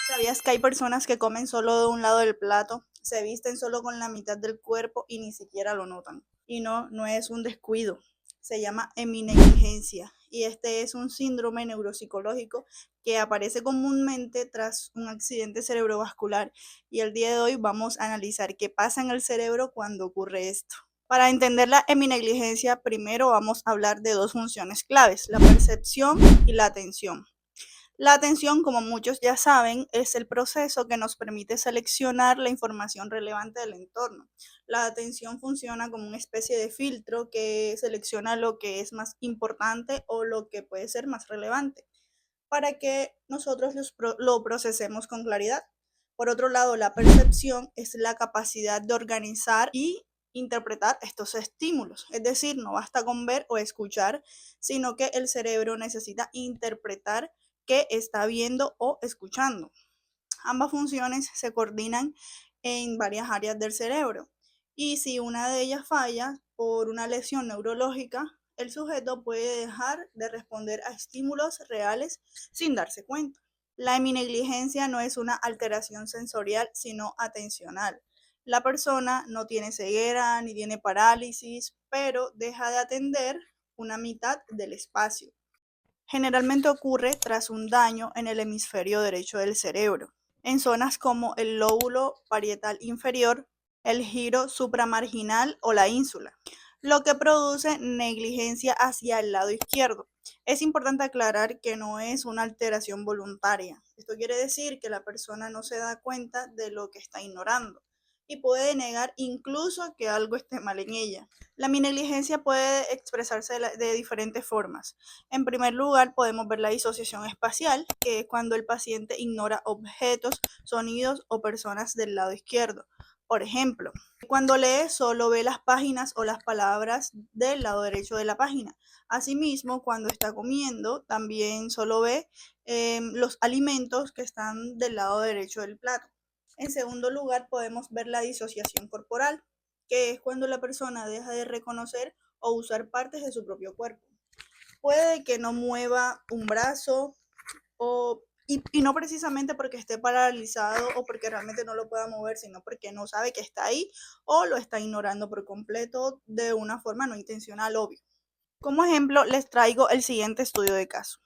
¿Sabías que hay personas que comen solo de un lado del plato, se visten solo con la mitad del cuerpo y ni siquiera lo notan? Y no, no es un descuido, se llama heminegligencia y este es un síndrome neuropsicológico que aparece comúnmente tras un accidente cerebrovascular y el día de hoy vamos a analizar qué pasa en el cerebro cuando ocurre esto. Para entender la heminegligencia, primero vamos a hablar de dos funciones claves, la percepción y la atención. La atención, como muchos ya saben, es el proceso que nos permite seleccionar la información relevante del entorno. La atención funciona como una especie de filtro que selecciona lo que es más importante o lo que puede ser más relevante para que nosotros lo procesemos con claridad. Por otro lado, la percepción es la capacidad de organizar y interpretar estos estímulos. Es decir, no basta con ver o escuchar, sino que el cerebro necesita interpretar qué está viendo o escuchando. Ambas funciones se coordinan en varias áreas del cerebro y si una de ellas falla por una lesión neurológica, el sujeto puede dejar de responder a estímulos reales sin darse cuenta. La heminegligencia no es una alteración sensorial, sino atencional. La persona no tiene ceguera ni tiene parálisis, pero deja de atender una mitad del espacio. Generalmente ocurre tras un daño en el hemisferio derecho del cerebro, en zonas como el lóbulo parietal inferior, el giro supramarginal o la ínsula, lo que produce negligencia hacia el lado izquierdo. Es importante aclarar que no es una alteración voluntaria. Esto quiere decir que la persona no se da cuenta de lo que está ignorando y puede negar incluso que algo esté mal en ella. La negligencia puede expresarse de diferentes formas. En primer lugar, podemos ver la disociación espacial, que es cuando el paciente ignora objetos, sonidos o personas del lado izquierdo. Por ejemplo, cuando lee solo ve las páginas o las palabras del lado derecho de la página. Asimismo, cuando está comiendo, también solo ve los alimentos que están del lado derecho del plato. En segundo lugar, podemos ver la disociación corporal, que es cuando la persona deja de reconocer o usar partes de su propio cuerpo. Puede que no mueva un brazo y no precisamente porque esté paralizado o porque realmente no lo pueda mover, sino porque no sabe que está ahí o lo está ignorando por completo de una forma no intencional, obvio. Como ejemplo, les traigo el siguiente estudio de caso.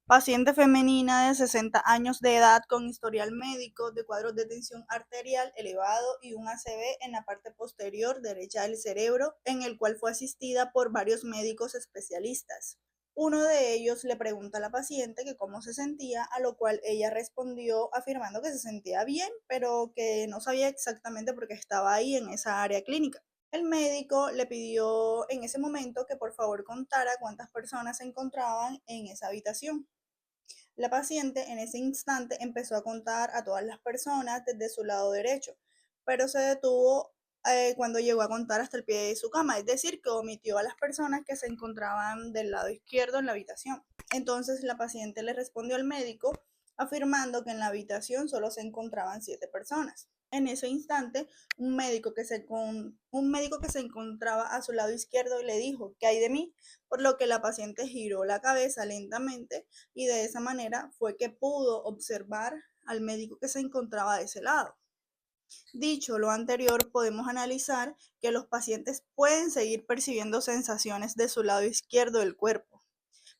Paciente femenina de 60 años de edad con historial médico de cuadros de tensión arterial elevado y un ACV en la parte posterior derecha del cerebro, en el cual fue asistida por varios médicos especialistas. Uno de ellos le pregunta a la paciente que cómo se sentía, a lo cual ella respondió afirmando que se sentía bien, pero que no sabía exactamente por qué estaba ahí en esa área clínica. El médico le pidió en ese momento que por favor contara cuántas personas se encontraban en esa habitación. La paciente en ese instante empezó a contar a todas las personas desde su lado derecho, pero se detuvo cuando llegó a contar hasta el pie de su cama, es decir, que omitió a las personas que se encontraban del lado izquierdo en la habitación. Entonces la paciente le respondió al médico afirmando que en la habitación solo se encontraban 7 personas. En ese instante, un médico que se encontraba a su lado izquierdo le dijo, ¿qué hay de mí? Por lo que la paciente giró la cabeza lentamente y de esa manera fue que pudo observar al médico que se encontraba de ese lado. Dicho lo anterior, podemos analizar que los pacientes pueden seguir percibiendo sensaciones de su lado izquierdo del cuerpo,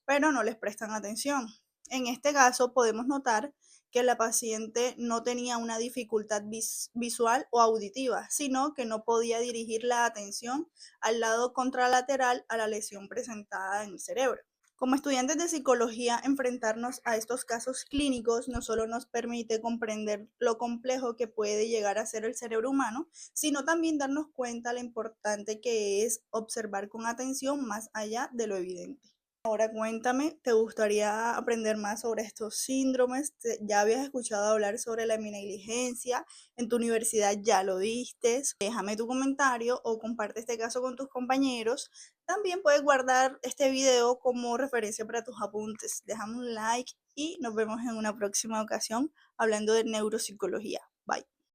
pero no les prestan atención. En este caso, podemos notar que la paciente no tenía una dificultad visual o auditiva, sino que no podía dirigir la atención al lado contralateral a la lesión presentada en el cerebro. Como estudiantes de psicología, enfrentarnos a estos casos clínicos no solo nos permite comprender lo complejo que puede llegar a ser el cerebro humano, sino también darnos cuenta de lo importante que es observar con atención más allá de lo evidente. Ahora cuéntame, ¿te gustaría aprender más sobre estos síndromes? ¿Ya habías escuchado hablar sobre la negligencia? ¿En tu universidad ya lo viste? Déjame tu comentario o comparte este caso con tus compañeros. También puedes guardar este video como referencia para tus apuntes. Déjame un like y nos vemos en una próxima ocasión hablando de neuropsicología. Bye.